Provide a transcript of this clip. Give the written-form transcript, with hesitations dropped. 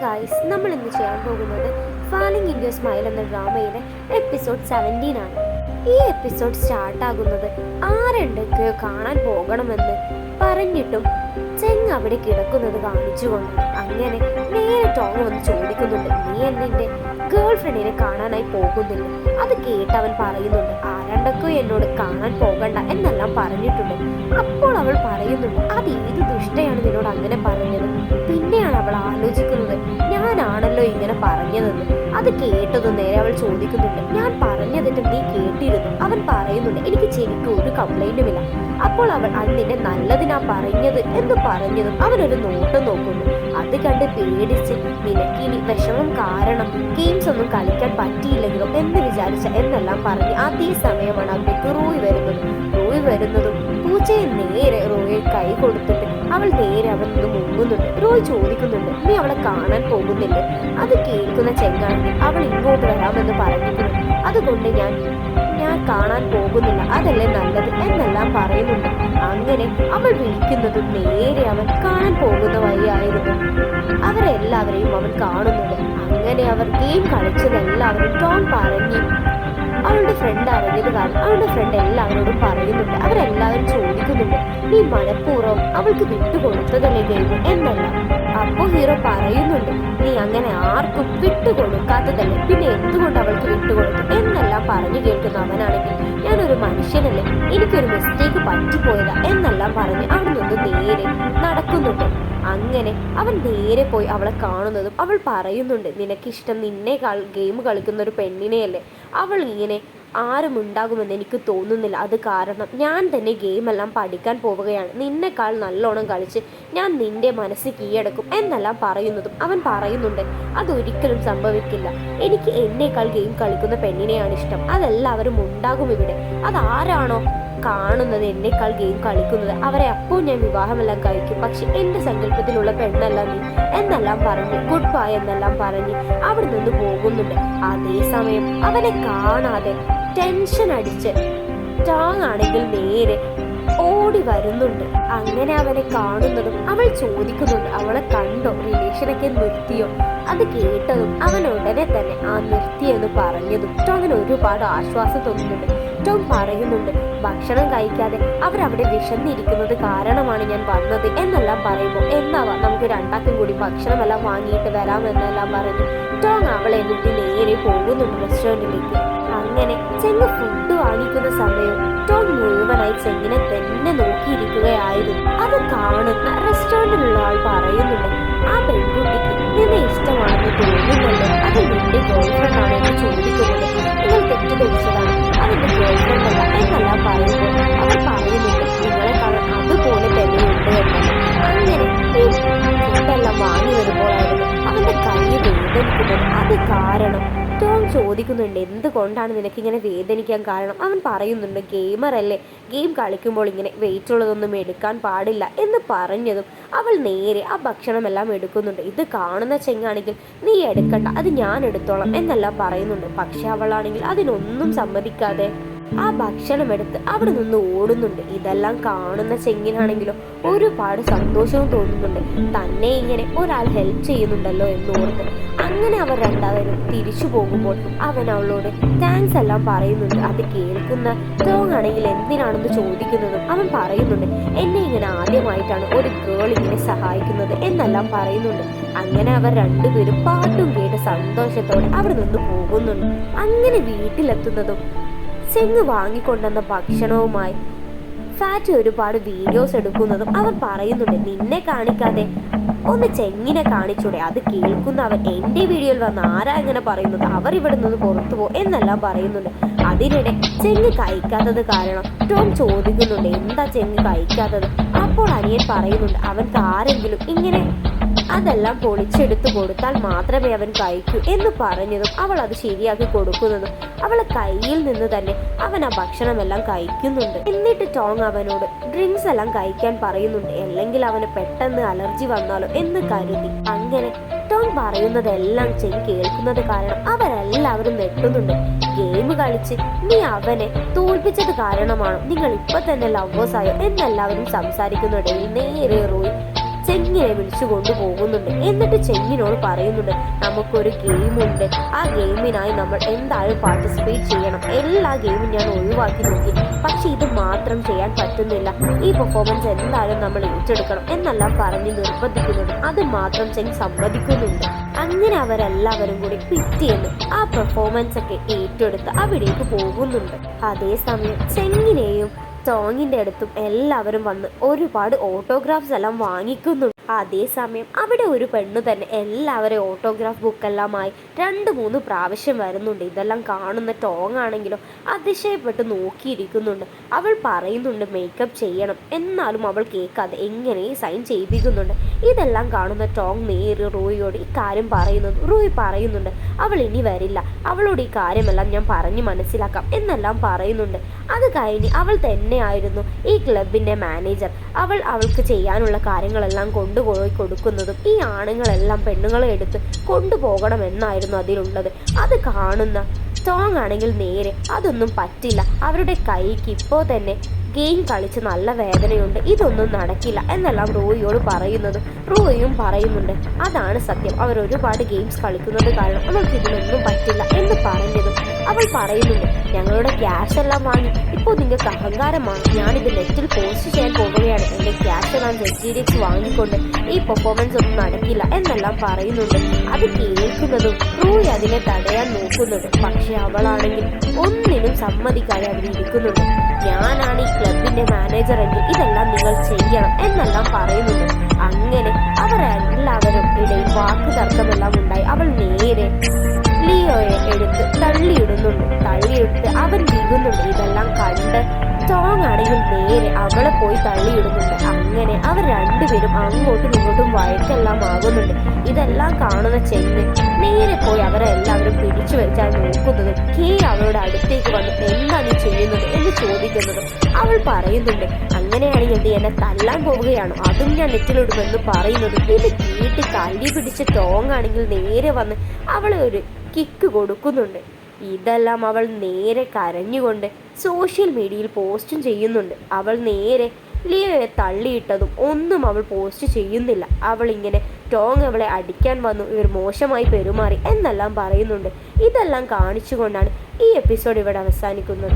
Guys, നമ്മൾ ഇന്ന് ചെയ്യാൻ പോകുന്നത് ഫാലിംഗ് ഇൻ യുവർ സ്മൈൽ എന്ന ഡ്രാമയിലെ എപ്പിസോഡ് 17 ആണ്. ഈ എപ്പിസോഡ് സ്റ്റാർട്ടാകുന്നത് ആരെന്തൊക്കെയോ കാണാൻ പോകണമെന്ന് പറഞ്ഞിട്ടും ചെങ് അവിടെ കിടക്കുന്നത് കാണിച്ചുകൊണ്ട്. അങ്ങനെ നേരെ ടോങ് വന്ന് ചോദിക്കുന്നുണ്ട്, നീ എന്നെ ഗേൾ ഫ്രണ്ടിനെ കാണാനായി പോകുന്നില്ല? അത് കേട്ട് അവൻ പറയുന്നുണ്ട്, ആരണ്ടൊക്കെയോ എന്നോട് കാണാൻ പോകണ്ട എന്നെല്ലാം പറഞ്ഞിട്ടുണ്ട്. അപ്പോൾ അവൾ പറയുന്നുണ്ട്, അത് ഏത് ദുഷ്ടയാണ് നിന്നോട് അങ്ങനെ പറഞ്ഞത്? പിന്നെയാണ് അവൾ ആലോചിക്കുന്നത്, ഞാനാണല്ലോ ഇങ്ങനെ പറഞ്ഞതെന്ന്. അത് കേട്ടതും നേരെ അവൾ ചോദിക്കുന്നുണ്ട്, ഞാൻ പറഞ്ഞതിട്ട് നീ കേട്ടിരുന്നു? അവൻ പറയുന്നുണ്ട്, എനിക്ക് ചെവിക്ക് ഒരു കംപ്ലൈന്റുമില്ല. അപ്പോൾ അവൾ അതിന്റെ നല്ലതിനാ പറഞ്ഞത് എന്ന് പറഞ്ഞതും അവനൊരു നോട്ടം നോക്കുന്നു. അത് കണ്ട് പേടിച്ച്, നിനക്കിനി വിഷമം കാരണം ഗെയിംസ് ഒന്നും കളിക്കാൻ പറ്റിയില്ലെങ്കിലോ എന്ന് വിചാരിച്ച എന്നെല്ലാം പറഞ്ഞ് അതേ സമയമാണ് അവിടേക്ക് റോയ് വരുന്നതും പൂച്ചയെ നേരെ റോയെ കൈ കൊടുത്തിട്ട് അവൾ നേരെ അവൻ നിന്ന് മുങ്ങുന്നുണ്ട്. റോയ് ചോദിക്കുന്നുണ്ട്, നീ അവളെ കാണാൻ പോകുന്നില്ലേ? അത് കേൾക്കുന്ന ചെങ്ങാണെങ്കിൽ അവൾ ഇങ്ങോട്ട് വരാമെന്ന് പറഞ്ഞിരുന്നു. അതുകൊണ്ട് ഞാൻ കാണാൻ പോകുന്നില്ല, അതല്ലേ നല്ലത് എന്നെല്ലാം പറയുന്നുണ്ട്. അങ്ങനെ അവൾ വിളിക്കുന്നതും നേരെ അവൻ കാണാൻ പോകുന്ന വഴിയായിരുന്നു. അവരെല്ലാവരെയും അവൻ കാണുന്നുണ്ട്. അങ്ങനെ അവർ ഗെയിം കളിച്ചതെല്ലാവരും ടോം പറഞ്ഞ് അവളുടെ ഫ്രണ്ട് അറിഞ്ഞത് കാരണം അവളുടെ ഫ്രണ്ട് എല്ലാവരോടും പറയുന്നുണ്ട്. അവരെല്ലാവരും ചോദിക്കുന്നുണ്ട്, നീ മനഃപൂർവ്വം അവൾക്ക് വിട്ടുകൊടുത്തതല്ലേ ഗെയിം എന്നല്ല. അപ്പോ ഹീറോ പറയുന്നുണ്ട്, നീ അങ്ങനെ ആർക്കും വിട്ടുകൊടുക്കാത്തതല്ലേ, പിന്നെ എന്തുകൊണ്ട് അവൾക്ക് വിട്ടുകൊടുത്തു എന്നെല്ലാം പറഞ്ഞു കേൾക്കുന്ന അവനാണെങ്കിൽ, ഞാനൊരു മനുഷ്യനല്ലേ, എനിക്കൊരു മിസ്റ്റേക്ക് പറ്റിപ്പോയതാ എന്നെല്ലാം പറഞ്ഞ് അവിടെ നിന്ന് നേരെ നടക്കുന്നുണ്ട്. അങ്ങനെ അവൻ നേരെ പോയി അവളെ കാണുന്നതും അവൾ പറയുന്നുണ്ട്, നിനക്കിഷ്ടം നിന്നേക്കാൾ ഗെയിം കളിക്കുന്ന ഒരു പെണ്ണിനെയല്ലേ? അവൾ ഇങ്ങനെ ആരും ഉണ്ടാകുമെന്ന് എനിക്ക് തോന്നുന്നില്ല. അത് കാരണം ഞാൻ തന്നെ ഗെയിമെല്ലാം പഠിക്കാൻ പോവുകയാണ്. നിന്നെക്കാൾ നല്ലോണം കളിച്ച് ഞാൻ നിന്റെ മനസ്സ് കീഴടക്കും എന്നെല്ലാം പറയുന്നതും അവൻ പറയുന്നുണ്ട്, അതൊരിക്കലും സംഭവിക്കില്ല. എനിക്ക് എന്നേക്കാൾ ഗെയിം കളിക്കുന്ന പെണ്ണിനെയാണ് ഇഷ്ടം. അതെല്ലാവരും ഉണ്ടാകും ഇവിടെ. അതാരാണോ കാണുന്നത് എന്നേക്കാൾ ഗെയിം കളിക്കുന്നത്, അവരെ അപ്പോൾ ഞാൻ വിവാഹമെല്ലാം കഴിക്കും. പക്ഷെ എൻ്റെ സങ്കല്പത്തിലുള്ള പെണ്ണല്ല നീ എന്നെല്ലാം പറഞ്ഞ് ഗുഡ് ബൈ എന്നെല്ലാം പറഞ്ഞ് അവിടെ നിന്ന് പോകുന്നുണ്ട്. അതേസമയം അവനെ കാണാതെ ടെൻഷൻ അടിച്ച് ടോങ് ആണെങ്കിൽ നേരെ ഓടി വരുന്നുണ്ട്. അങ്ങനെ അവനെ കാണുന്നതും അവൾ ചോദിക്കുന്നുണ്ട്, അവളെ കണ്ടോ, റിലേഷനൊക്കെ നിർത്തിയോ? അത് കേട്ടതും അവൻ ഉടനെ തന്നെ ആ നിർത്തിയെന്ന് പറഞ്ഞതും ടോങ്ങിന് ഒരുപാട് ആശ്വാസം തോന്നുന്നുണ്ട്. ടോം പറയുന്നുണ്ട്, ഭക്ഷണം കഴിക്കാതെ അവരവിടെ വിശന്നിരിക്കുന്നത് കാരണമാണ് ഞാൻ വന്നത് എന്നെല്ലാം പറയുമ്പോൾ, എന്നാവാ നമുക്ക് രണ്ടാക്കും കൂടി ഭക്ഷണമെല്ലാം വാങ്ങിയിട്ട് വരാമെന്നെല്ലാം പറഞ്ഞു ടോങ് അവളെ എന്നിട്ട് നേരെ പോകുന്നുണ്ട് റെസ്റ്റോറൻറ്റിലേക്ക്. അങ്ങനെ ചെങ്ങ് ഫുഡ് വാങ്ങിക്കുന്ന സമയം ടോം മുഴുവനായി ചെങ്ങിനെ തന്നെ നോക്കിയിരിക്കുകയായിരുന്നു. അത് കാണുന്ന റെസ്റ്റോറൻറ്റിലുള്ള ആൾ പറയുന്നുണ്ട്, ആ പെൺകുട്ടിക്ക് നിന്നെ ഇഷ്ടമാണെന്ന് തോന്നുന്നല്ലോ, അത് നിന്റെ ഗേൾഫ്രണ്ട് ആണോ എന്ന് ചോദിക്കുന്നത്. നിങ്ങൾ തെറ്റിദ്ധരിച്ചതാണ്, അതെന്റെ ഗേൾഫ്രണ്ട് അല്ല എന്നെല്ലാം പറയുമ്പോൾ അവർ പറയുന്നുണ്ട്, നിങ്ങളെ കാണാൻ അതുപോലെ തന്നെയുണ്ട് എന്നല്ല. അങ്ങനെ ഈ ഫുഡെല്ലാം വാങ്ങി വരുമ്പോഴായിരുന്നു അവന്റെ കൈ വേദനിക്കുന്നത്. അത് കാരണം ടോം ചോദിക്കുന്നുണ്ട്, എന്തുകൊണ്ടാണ് നിനക്കിങ്ങനെ വേദനിക്കാൻ കാരണം? അവൻ പറയുന്നുണ്ട്, ഗെയിമർ അല്ലേ, ഗെയിം കളിക്കുമ്പോൾ ഇങ്ങനെ വെയിറ്റ് ഉള്ളതൊന്നും എടുക്കാൻ പാടില്ല എന്ന് പറഞ്ഞതും അവൾ നേരെ ആ ഭക്ഷണമെല്ലാം എടുക്കുന്നുണ്ട്. ഇത് കാണുന്ന ചെങ്ങാണെങ്കിൽ, നീ എടുക്കണ്ട, അത് ഞാൻ എടുത്തോളാം എന്നെല്ലാം പറയുന്നുണ്ട്. പക്ഷെ അവളാണെങ്കിൽ അതിനൊന്നും സമ്മതിക്കാതെ ആ ഭക്ഷണം എടുത്ത് അവിടെ നിന്ന് ഓടുന്നുണ്ട്. ഇതെല്ലാം കാണുന്ന ചെങ്ങിനാണെങ്കിലോ ഒരുപാട് സന്തോഷവും തോന്നുന്നുണ്ട്, തന്നെ ഇങ്ങനെ ഒരാൾ ഹെൽപ്പ് ചെയ്യുന്നുണ്ടല്ലോ എന്നോർത്ത്. അങ്ങനെ അവർ രണ്ടാവരും തിരിച്ചു പോകുമ്പോൾ അവൻ അവളോട് താങ്ക്സ് എല്ലാം പറയുന്നുണ്ട്. അത് കേൾക്കുന്ന ടോങ് ആണെങ്കിൽ എന്തിനാണെന്ന് ചോദിക്കുന്നതും അവൻ പറയുന്നുണ്ട്, എന്നെ ഇങ്ങനെ ആദ്യമായിട്ടാണ് ഒരു ഗേൾ ഇങ്ങനെ സഹായിക്കുന്നത് എന്നെല്ലാം പറയുന്നുണ്ട്. അങ്ങനെ അവർ രണ്ടുപേരും പാട്ടും കേട്ട് സന്തോഷത്തോടെ അവിടെ നിന്ന് പോകുന്നുണ്ട്. അങ്ങനെ വീട്ടിലെത്തുന്നതും ചെങ്ങ് വാങ്ങിക്കൊണ്ടുവന്ന ഭക്ഷണവുമായി ഫാറ്റ് ഒരുപാട് വീഡിയോസ് എടുക്കുന്നതും അവൻ പറയുന്നുണ്ട്, നിന്നെ കാണിക്കാതെ ഒന്ന് ചെങ്ങിനെ കാണിച്ചൂടെ? അത് കേൾക്കുന്ന അവൻ, എൻ്റെ വീഡിയോയിൽ വന്ന് ആരാ ഇങ്ങനെ പറയുന്നത്, അവർ ഇവിടെ നിന്ന് പുറത്തു പോകും എന്നെല്ലാം പറയുന്നുണ്ട്. അതിനിടെ ചെങ്ങ് കഴിക്കാത്തത് കാരണം ടോം ചോദിക്കുന്നുണ്ട്, എന്താ ചെങ്ങ് കഴിക്കാത്തത്? അപ്പോൾ അനിയൻ പറയുന്നുണ്ട്, അവൻക്ക് ആരെങ്കിലും ഇങ്ങനെ അതെല്ലാം പൊളിച്ചെടുത്ത് കൊടുത്താൽ മാത്രമേ അവൻ കഴിക്കൂ എന്ന് പറഞ്ഞതും അവൾ അത് ശരിയാക്കി കൊടുക്കുന്നതും അവളെ കയ്യിൽ നിന്ന് തന്നെ അവൻ ആ ഭക്ഷണമെല്ലാം കഴിക്കുന്നുണ്ട്. എന്നിട്ട് ടോങ് അവനോട് ഡ്രിങ്ക്സ് എല്ലാം കഴിക്കാൻ പറയുന്നുണ്ട്, അല്ലെങ്കിൽ അവന് പെട്ടെന്ന് അലർജി വന്നാലോ എന്ന് കരുതി. അങ്ങനെ ടോങ് പറയുന്നതെല്ലാം കേൾക്കുന്നത് കാരണം അവരെല്ലാവരും നെട്ടുന്നുണ്ട്. ഗെയിം കളിച്ച് നീ അവനെ തോൽപ്പിച്ചത് കാരണമാണോ നിങ്ങൾ ഇപ്പൊ തന്നെ ലവേഴ്സായോ എന്നെല്ലാവരും സംസാരിക്കുന്നിടയിൽ നേരെ റോയ് ചെങ്ങിനെ വിളിച്ചു കൊണ്ടുപോകുന്നുണ്ട്. എന്നിട്ട് ചെങ്ങിനോട് പറയുന്നുണ്ട്, നമുക്കൊരു ഗെയിമുണ്ട്, ആ ഗെയിമിനായി നമ്മൾ എന്തായാലും പാർട്ടിസിപ്പേറ്റ് ചെയ്യണം. എല്ലാ ഗെയിമും ഞാൻ ഒഴിവാക്കി നോക്കി, പക്ഷെ ഇത് മാത്രം ചെയ്യാൻ പറ്റുന്നില്ല. ഈ പെർഫോമൻസ് എന്തായാലും നമ്മൾ ഏറ്റെടുക്കണം എന്നെല്ലാം പറഞ്ഞ് നിർബന്ധിക്കുന്നുണ്ട്. അത് മാത്രം ചെങ് സമ്മതിക്കുന്നുണ്ട്. അങ്ങനെ അവരെല്ലാവരും കൂടി പിറ്റേന്ന് ആ പെർഫോമൻസ് ഒക്കെ ഏറ്റെടുത്ത് അവിടേക്ക് പോകുന്നുണ്ട്. അതേസമയം ചെങ്ങിനെയും ടോങ്ങിന്റെ അടുത്തും എല്ലാവരും വന്ന് ഒരുപാട് ഓട്ടോഗ്രാഫ്സ് എല്ലാം വാങ്ങിക്കുന്നുണ്ട്. അതേസമയം അവിടെ ഒരു പെണ്ണ് തന്നെ എല്ലാവരെയും ഓട്ടോഗ്രാഫ് ബുക്കെല്ലാമായി 2-3 പ്രാവശ്യം വരുന്നുണ്ട്. ഇതെല്ലാം കാണുന്ന ടോങ് ആണെങ്കിലോ അതിശയപ്പെട്ട് നോക്കിയിരിക്കുന്നുണ്ട്. അവൾ പറയുന്നുണ്ട് മേക്കപ്പ് ചെയ്യണം, എന്നാലും അവൾ കേൾക്കാതെ എങ്ങനെ സൈൻ ചെയ്യിപ്പിക്കുന്നുണ്ട്. ഇതെല്ലാം കാണുന്ന ടോങ് നേരെ റോയിയോട് ഈ കാര്യം പറയുന്നത്. റോയി പറയുന്നുണ്ട്, അവൾ ഇനി വരില്ല, അവളോട് ഈ കാര്യമെല്ലാം ഞാൻ പറഞ്ഞ് മനസ്സിലാക്കാം എന്നെല്ലാം പറയുന്നുണ്ട്. അത് കഴിഞ്ഞ് അവൾ തന്നെയായിരുന്നു ഈ ക്ലബിൻ്റെ മാനേജർ. അവൾക്ക് ചെയ്യാനുള്ള കാര്യങ്ങളെല്ലാം കൊണ്ടുപോയി കൊടുക്കുന്നതും ഈ ആണുങ്ങളെല്ലാം പെണ്ണുങ്ങളെ എടുത്ത് കൊണ്ടുപോകണമെന്നായിരുന്നു അതിലുള്ളത്. അത് കാണുന്ന ടോങ് ആണെങ്കിൽ നേരെ അതൊന്നും പറ്റില്ല, അവരുടെ കൈക്ക് ഇപ്പോൾ തന്നെ ഗെയിം കളിച്ച് നല്ല വേദനയുണ്ട്, ഇതൊന്നും നടക്കില്ല എന്നെല്ലാം റോയിയോട് പറയുന്നത്. റോയിയും പറയുന്നുണ്ട്, അതാണ് സത്യം, അവർ ഒരുപാട് ഗെയിംസ് കളിക്കുന്നത് കാരണം അവൾക്ക് ഇതിനൊന്നും പറ്റില്ല എന്ന് പറഞ്ഞതും അവൾ പറയുന്നുണ്ട്, ഞങ്ങളുടെ ക്യാഷ് എല്ലാം വാങ്ങി ഇപ്പോൾ നിങ്ങൾക്ക് അഹങ്കാരമാണ്, ഞാനിത് നെറ്റിൽ പോസ്റ്റ് ചെയ്യാൻ പോവുകയാണ്, എൻ്റെ ക്യാഷ് എല്ലാം ZGDX വാങ്ങിക്കൊണ്ട് ഈ പെർഫോമൻസ് ഒന്നും നടക്കില്ല എന്നെല്ലാം പറയുന്നുണ്ട്. അത് കേൾക്കുന്നതും റോയി അതിനെ തടയാൻ നോക്കുന്നുണ്ട്. പക്ഷെ അവളാണെങ്കിൽ ഒന്നിനും സമ്മതിക്കാതെ അവിടെ ഇരിക്കുന്നുണ്ട്. ഞാനാണ് ഈ ക്ലബിന്റെ മാനേജർ എങ്കിൽ ഇതെല്ലാം നിങ്ങൾ ചെയ്യണം എന്നെല്ലാം പറയുന്നുണ്ട്. അങ്ങനെ അവരെല്ലാവരും ഇടയിൽ വാക്ക് തർക്കമെല്ലാം ഉണ്ടായി. അവൾ നേരെ ലിയോയെ എടുത്ത് തള്ളിയിടുന്നുണ്ട്. അവൻ വീഴുന്നുണ്ട്. ഇതെല്ലാം കണ്ട് ടോങ് ആണെങ്കിൽ നേരെ അവളെ പോയി തള്ളിയിടുന്നുണ്ട്. അങ്ങനെ അവർ രണ്ടുപേരും അങ്ങോട്ടും ഇങ്ങോട്ടും വഴക്കെല്ലാം ആകുന്നുണ്ട്. ഇതെല്ലാം കാണുന്ന ചെന്ന് നേരെ പോയി അവരെ എല്ലാവരും പിടിച്ചു വെച്ചാൽ നോക്കുന്നതും അവളുടെ അടുത്തേക്ക് വന്ന് എന്താ നീ ചെയ്യുന്നത് എന്ന് ചോദിക്കുന്നതും അവൾ പറയുന്നുണ്ട്, അങ്ങനെയാണെങ്കിൽ നീ എന്നെ തല്ലാൻ പോവുകയാണോ, അതും ഞാൻ നെറ്റിലിടുമെന്ന് പറയുന്നത്. ഇത് കേട്ട് കല്ലി പിടിച്ച ടോങ് ആണെങ്കിൽ നേരെ വന്ന് അവളെ ഒരു കിക്ക് കൊടുക്കുന്നുണ്ട്. ഇതെല്ലാം അവൾ നേരെ കരഞ്ഞുകൊണ്ട് സോഷ്യൽ മീഡിയയിൽ പോസ്റ്റും ചെയ്യുന്നുണ്ട്. അവൾ നേരെ ലിയോയെ തള്ളിയിട്ടതും ഒന്നും അവൾ പോസ്റ്റ് ചെയ്യുന്നില്ല. അവൾ ഇങ്ങനെ ടോങ് അവളെ അടിക്കാൻ വന്നു, ഇവർ മോശമായി പെരുമാറി എന്നെല്ലാം പറയുന്നുണ്ട്. ഇതെല്ലാം കാണിച്ചുകൊണ്ടാണ് ഈ എപ്പിസോഡ് ഇവിടെ അവസാനിക്കുന്നത്.